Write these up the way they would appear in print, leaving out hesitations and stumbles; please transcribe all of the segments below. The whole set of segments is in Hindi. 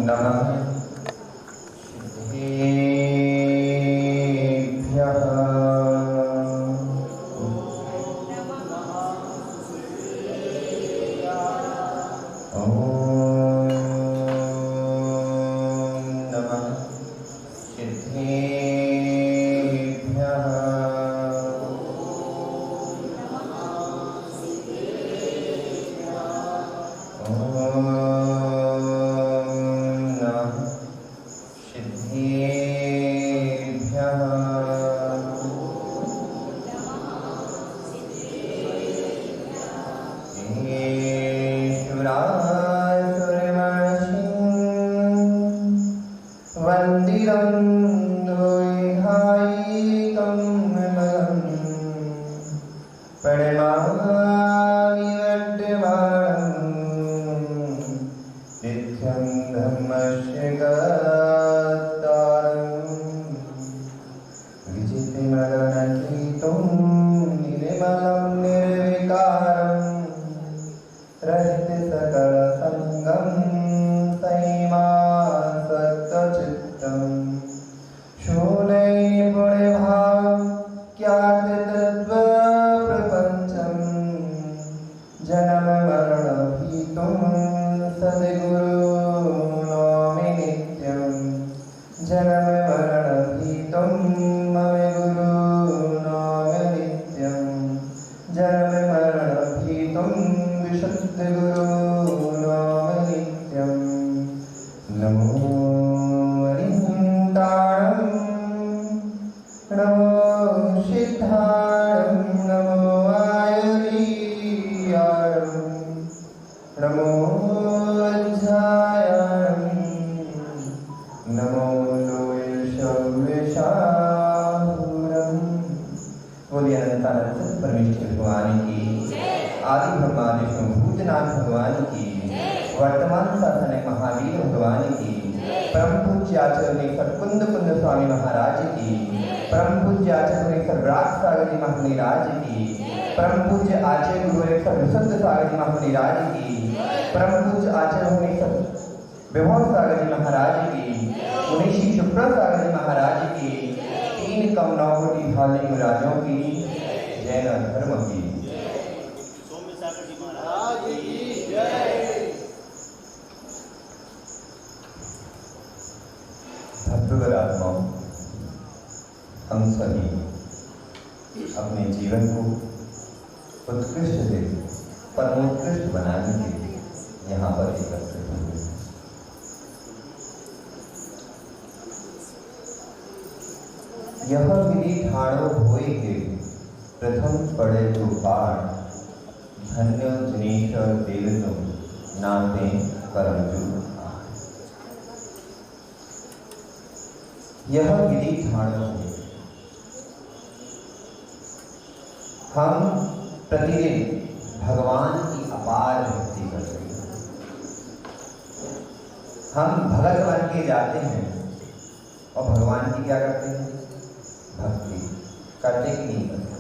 नमः सिद्धेभ्यः। ॐ नमः सिद्धेभ्यः। हम सभी अपने जीवन को उत्कृष्ट से परमोत्कृष्ट बनाने के लिए यहाँ पर एकत्रित हुए। यह विधि ठाड़ो होए के प्रथम पड़े जो पाठ, धन्य जनेश देवनो नाते करमजू। यह विधि ठाड़ो है। हम प्रतिदिन भगवान की अपार भक्ति करते हैं। हम भगत बन के जाते हैं और भगवान की क्या करते हैं? भक्ति करते कि नहीं करते?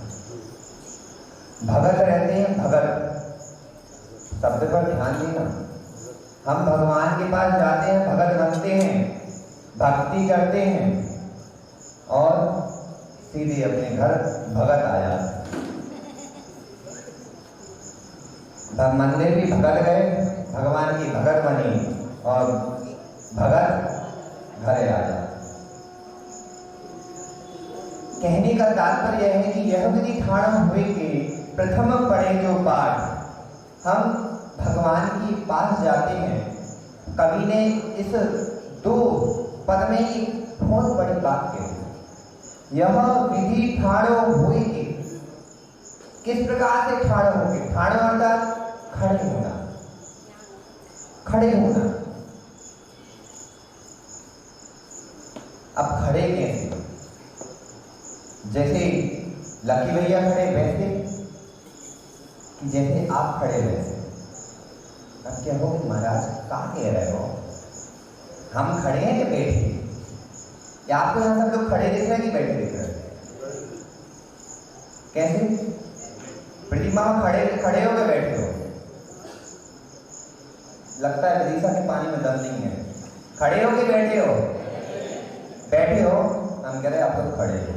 भगत रहते हैं। भगत शब्द पर ध्यान देना। हम भगवान के पास जाते हैं, भगत बनते हैं, भक्ति करते हैं और सीधे अपने घर भगत आ जाते हैं। मंदिर भी भगत गए, भगवान की भगत बनी और भगत घरे आ जाते। कहने का तात्पर्य यह है कि यह विधि ठाड़ हुए के प्रथम पढ़े जो पाठ, हम भगवान के पास जाते हैं। कवि ने इस दो पद में एक बहुत बड़ी बात कही। यह विधि ठाड़ो हुए के, किस प्रकार से ठाड़ो होंगे? ठाड़ो अर्थात खड़े होना, खड़े होना। अब खड़े कैसे? जैसे लकी भैया खड़े वैसे कि जैसे आप खड़े वैसे? अब क्या हो महाराज, क्या कह रहे हो? हम खड़े हैं कि बैठे? या आपको यहाँ सब लोग खड़े दिख रहे हैं कि बैठे दिख रहे हैं? कैसे? प्रतिमा खड़े खड़े हो के बैठे हो? लगता है विदिशा के पानी में दम नहीं है। खड़े हो कि बैठे हो? बैठे हो। हम कह रहे आप लोग खड़े हो।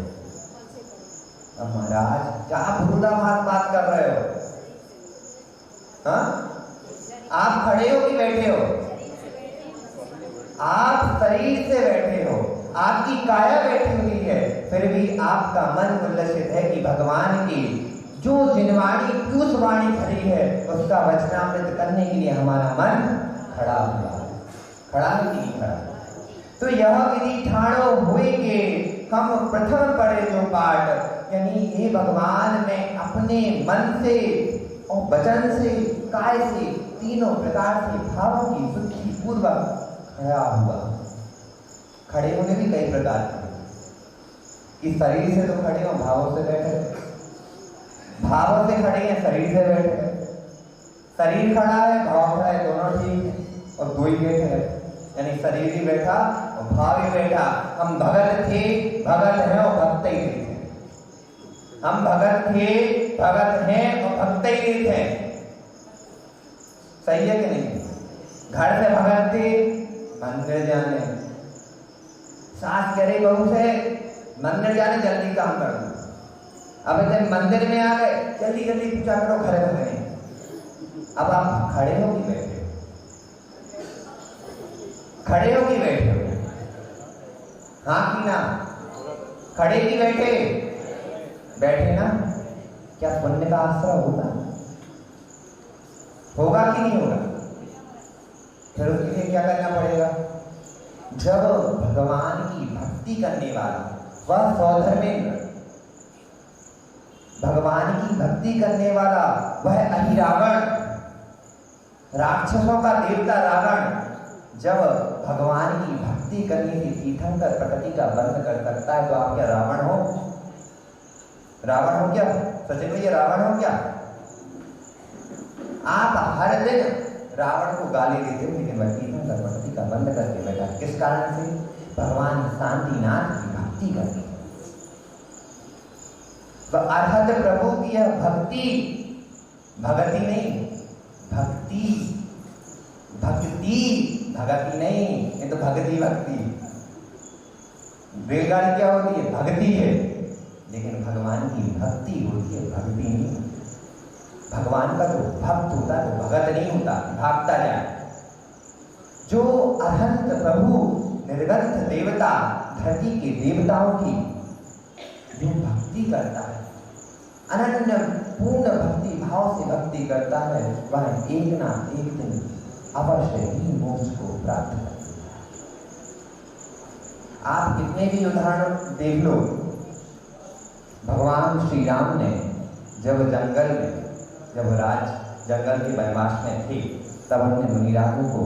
अब महाराज क्या भूलना बात कर रहे हो? हाँ, आप खड़े हो कि बैठे हो? आप शरीर से बैठे हो, आपकी काया बैठी हुई है, फिर भी आपका मन उल्लसित है कि भगवान की जो जिनवाणी पीयूष वाणी खड़ी है उसका वचनामृत करने के लिए हमारा मन खड़ा हुआ है। खड़ा है कि नहीं खड़ा? तो यह विधि ठाणो हुए के हम प्रथम पढ़े जो पाठ, यानी हे भगवान मैं अपने मन से और वचन से काय से तीनों प्रकार से भावों की शुद्धि पूर्वक खड़ा हुआ। खड़े होने भी कई प्रकार के, इस शरीर से तो खड़े हो, भावों से बैठे, भावों से खड़े हैं, शरीर से बैठे। शरीर खड़ा है, भाव खड़ा है, दोनों ठीक है और दो ही बैठे हैं, यानी शरीर ही बैठा और भाव ही बैठा। हम भगत थे, भगत हैं और भक्त ही थे। हम भगत थे, भगत हैं और भक्त ही थे। सही है कि नहीं? घर से भगत थे, मंदिर जाने, सास कह रही बहू से मंदिर जाने जल्दी काम कर दो। अब जब मंदिर में आ गए जल्दी जल्दी पूजा करो, खड़े हो गए। अब आप खड़े हो कि बैठे हो? खड़े हो कि बैठे हो? हाँ कि ना? खड़े कि बैठे? बैठे ना? क्या पुण्य का आश्रय होगा? होगा कि नहीं होगा? फिर उसके लिए क्या करना पड़ेगा? जब भगवान की भक्ति करने वाला वह सौधर्मेंद्र, भगवान की भक्ति करने वाला वह अहिरावण, राक्षसों का देवता रावण, जब भगवान की भक्ति करने से तीर्थंकर प्रकृति का बंध कर सकता है, तो आप क्या रावण हो? रावण हो क्या? सचिन भैया रावण हो क्या? आप हर दिन रावण को गाली देते हो, लेकिन वह तीर्थंकर प्रकृति का बंध करके बैठा। किस कारण से? भगवान शांतिनाथ की भक्ति करके। वह अरहत प्रभु की यह भक्ति, भगति नहीं, भक्ति, भक्ति, भगति नहीं, ये तो भक्ति भक्ति। रेलगाड़ी क्या होती है? भक्ति है, लेकिन भगवान की भक्ति होती है, भक्ति नहीं। भगवान का जो भक्त होता है तो भगत नहीं होता, भागता जाए। जो अनंत प्रभु निर्गंथ देवता, धरती के देवताओं की जो भक्ति करता है, अनन्य पूर्ण भक्ति भाव से भक्ति करता है, वह एक ना एक दिन अवश्य ही मोक्ष को प्राप्त करता है। आप कितने भी उदाहरण देख लो, भगवान श्री राम ने जब जंगल में, जब राज जंगल के वनवास में थे, तब उन्होंने मुनिराजों को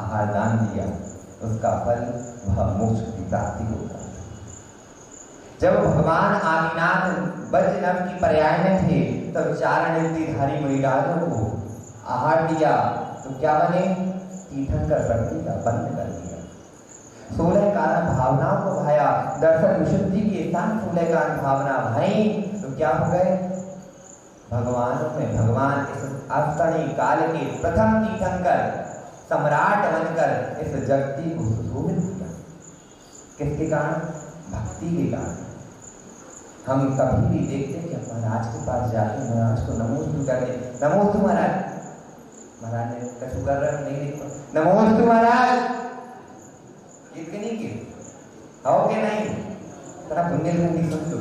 आहार दान दिया, उसका फल वह मोक्ष की प्राप्ति होता है। जब भगवान आदिनाथ ब्रजनव की पर्याय में थे, तब चार नेत्रीधारी मुनिराजों को आहार दिया, तो क्या बने? तीर्थंकर प्रकृति का बंध कर दिया। 16 कारण भावनाओं को भाया, दर्शन विशुद्धि के साथ 16 कारण भावना भाई, तो क्या हो गए? भगवानों में भगवान इस अवतरणी काल के प्रथम तीर्थंकर सम्राट बनकर इस जगती को सुशोभित किया। किसके कारण? भक्ति के कारण। हम कभी भी देखते कि महाराज के पास जाके महाराज को नमोस्तु करते, नमोस्तु महाराज, महाराज ने कछु कर रहे नहीं देखो, नमोस्तु महाराज, कितनी की हो के नहीं? थोड़ा बुंदेलखंडी सुन लो,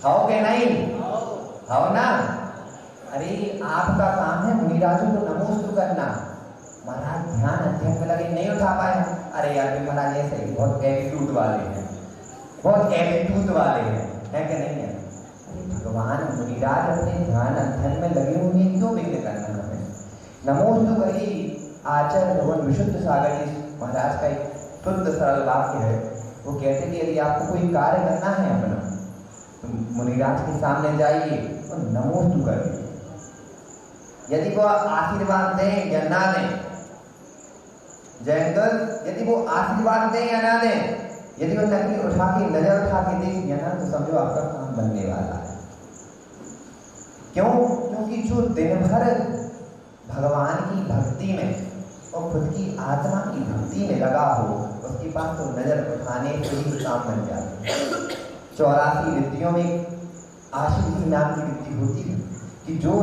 हो के नहीं? हो ना? अरे आपका काम है मुनिराजों को नमोस्तु करना। महाराज ध्यान अध्ययन में लगे, नहीं उठा पाए। अरे यार महाराज ऐसे ही बहुत एटीट्यूड वाले हैं, बहुत एटीट्यूड वाले हैं, है कि नहीं है? अरे भगवान मुनिराज अपने ध्यान अध्ययन में लगे हुए, क्यों विघ्न करना हमें? नमोस्तु करी आचार्य भगवान विशुद्ध सागर जी महाराज का एक शुद्ध सरल वाक्य है। वो कहते कि यदि आपको कोई कार्य करना है अपना, तो मुनिराज के सामने जाइए और नमोस्तु करिए। यदि वो आशीर्वाद दें या ना दें, जयंत, यदि वो आशीर्वाद दें या ना दें, यदि वो नकली उठा के नजर उठा के देख लिया ना, तो समझो आपका काम बनने वाला है। क्यों? क्योंकि जो दिन भर भगवान की भक्ति में और खुद की आत्मा की भक्ति में लगा हो, उसके पास तो नजर उठाने से ही काम बन जाता है। 84 रिद्धियों में आशुकी नाम की रिद्धि होती है कि जो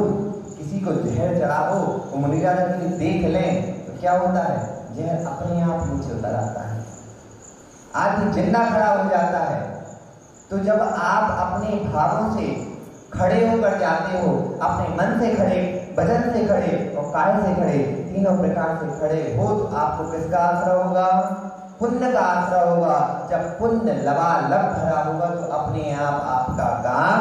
किसी को जहर चढ़ा हो, वो मुनिराज अगर देख लें तो क्या होता है, जहर अपने आप नीचे उतर आता है, आदमी जिंदा खड़ा हो जाता है। तो जब आप अपने भावों से खड़े होकर जाते हो, अपने मन से खड़े, वचन से खड़े और काय से खड़े, तीनों प्रकार से खड़े हो, तो आपको किसका आश्रय होगा, पुण्य का आश्रय होगा। जब पुण्य लबालब भरा होगा तो अपने आप आपका काम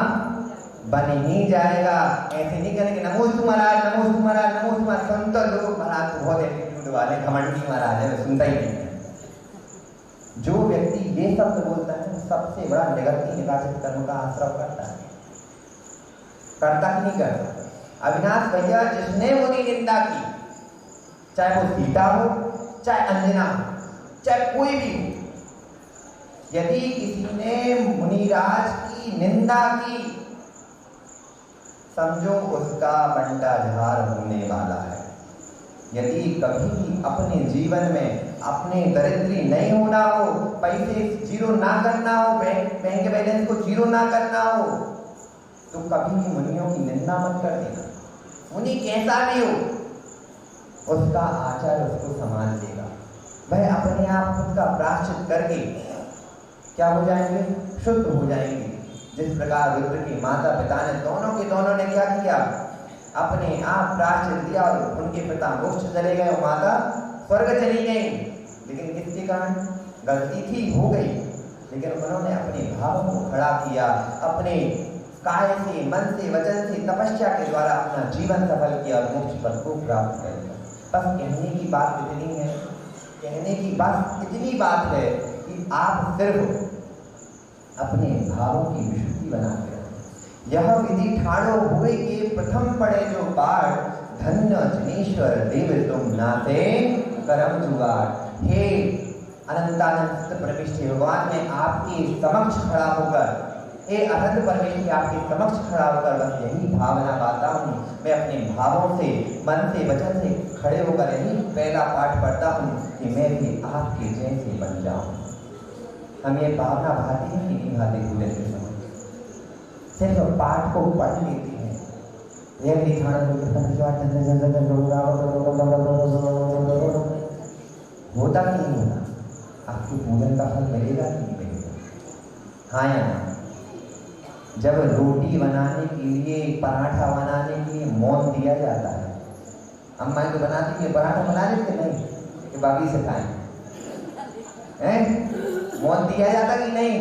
बन ही जाएगा। ऐसे नहीं करेंगे नमोस्तु महाराज, नमोस्तु महाराज, नमोस्तु महाराज, सुनते लोग महाराज तो बहुत एटीट्यूड वाले घमंडी महाराज है, सुनता ही नहीं। जो व्यक्ति ये शब्द बोलता है सबसे बड़ा निगति निकासित कर्म का आश्रय करता है, करता कि नहीं करता। अविनाश भैया, जिसने मुनि निंदा की, चाहे वो सीता हो, चाहे अंजना हो, चाहे कोई भी हो, यदि किसी ने मुनिराज की निंदा की, समझो उसका बंटा झार होने वाला है। यदि कभी भी अपने जीवन में अपने दरिद्री नहीं होना हो, पैसे जीरो ना करना हो, बैंक बैलेंस को जीरो ना करना हो, तो कभी भी मुनियों की निंदा मत कर देना। मुनि कैसा भी हो, उसका आचार उसको संभाल देगा। वह अपने आप खुद का प्रायश्चित करके क्या हो जाएंगे, शुद्ध हो जाएंगे। जिस प्रकार रुद्र की माता पिता ने दोनों ने क्या किया, अपने आप प्रायश्चित दिया और उनके पिता मोक्ष चले गए और माता स्वर्ग चली गई। लेकिन किसके कारण, गलती थी, हो गई, लेकिन उन्होंने अपने भावों को खड़ा किया, अपने काय से, मन से, वचन से, तपस्या के द्वारा अपना जीवन सफल किया और मोक्ष पद को प्राप्त कर लिया। बस कहने की बात इतनी है, कहने की बात इतनी बात है कि आप सिर्फ अपने भावों की विशुद्धि बनाते रहे। यह विधि ठाड़ो हुए के प्रथम पड़े जो पाठ, धन्य जनेश्वर देव तुम नाते करम जुगाड़। हे अनंतानंद परमेश्वर भगवान, ने आपके समक्ष खड़ा होकर, हे अनंत परमेश्वर आपके समक्ष खड़ा होकर बस यही भावना पाता हूँ। मैं अपने भावों से, मन से, वचन से खड़े होकर यही पहला पाठ पढ़ता हूँ कि मैं भी आपके जैसे बन जाऊँ। हम ये भावना भाती है कि नहीं भाती, पूजन के समय सिर्फ पाठ को पढ़ लेते हैं। होता कि नहीं होता, आपके पूजन का फल मिलेगा कि नहीं मिलेगा? हाँ या ना? जब रोटी बनाने के लिए, पराठा बनाने के लिए मौन दिया जाता है, अम्मा तो बनाती है, पराठा बना लेते नहीं कि बाकी से खाएं, मौन दिया जाता कि नहीं,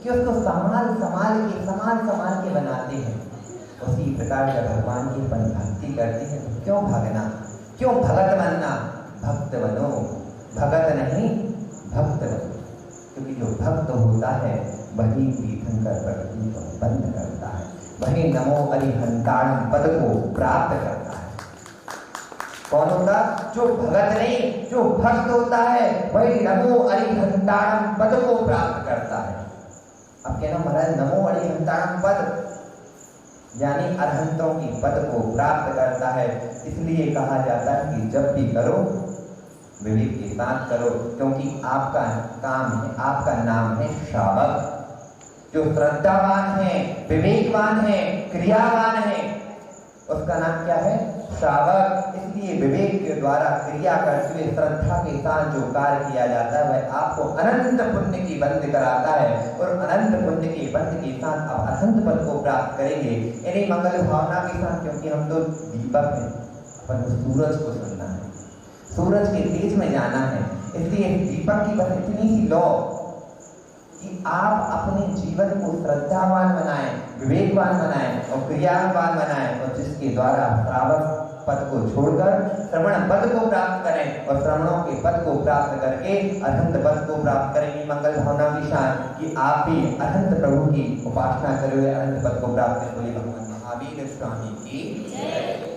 कि उसको संभाल संभाल के बनाते हैं। उसी प्रकार जब भगवान की अपन भक्ति करते हैं तो क्यों भागना, क्यों भगत बनना, भक्त बनो, भगत नहीं भक्त बनो। क्योंकि जो भक्त होता है वही तीर्थंकर प्रगति को बंद करता है, वही नमो अरिहंताणम पद को प्राप्त करता है। कौन होता? जो भगत नहीं, जो भक्त होता है वही नमो अरिहंताणम पद को प्राप्त करता है। अब कहना महाराज नमो अरिहंताणम पद यानी अरहंतों की पद को प्राप्त करता है। इसलिए कहा जाता है कि जब भी करो विवेक के साथ करो, क्योंकि आपका काम है, आपका नाम है श्रावक। जो श्रद्धावान है, विवेकवान है, क्रियावान है, उसका नाम क्या है? श्रावक। इसलिए विवेक के द्वारा क्रिया करते हुए श्रद्धा के साथ जो कार्य किया जाता है वह आपको अनंत पुण्य की बंद कराता है, और अनंत पुण्य की बंद के साथ आप अनंत पद को प्राप्त करेंगे। यानी मंगल भावना के साथ, क्योंकि हम तो दीपक हैं, अपन सूरज को सुनना है, सूरज के तेज में जाना है। इसलिए दीपक की बस इतनी सी लौ कि आप अपने जीवन को श्रद्धावान बनाएं, विवेकवान बनाएं और क्रियावान बनाएं, और जिसके द्वारा श्रावक पद को छोड़कर श्रवण पद को प्राप्त करें, और श्रवणों के पद को प्राप्त करके अनंत पद को प्राप्त करेंगे। मंगल भावना की शान कि आप भी अनंत प्रभु की उपासना करे हुए अनंत पद को प्राप्त करें। भगवान महावीर स्वामी की जय।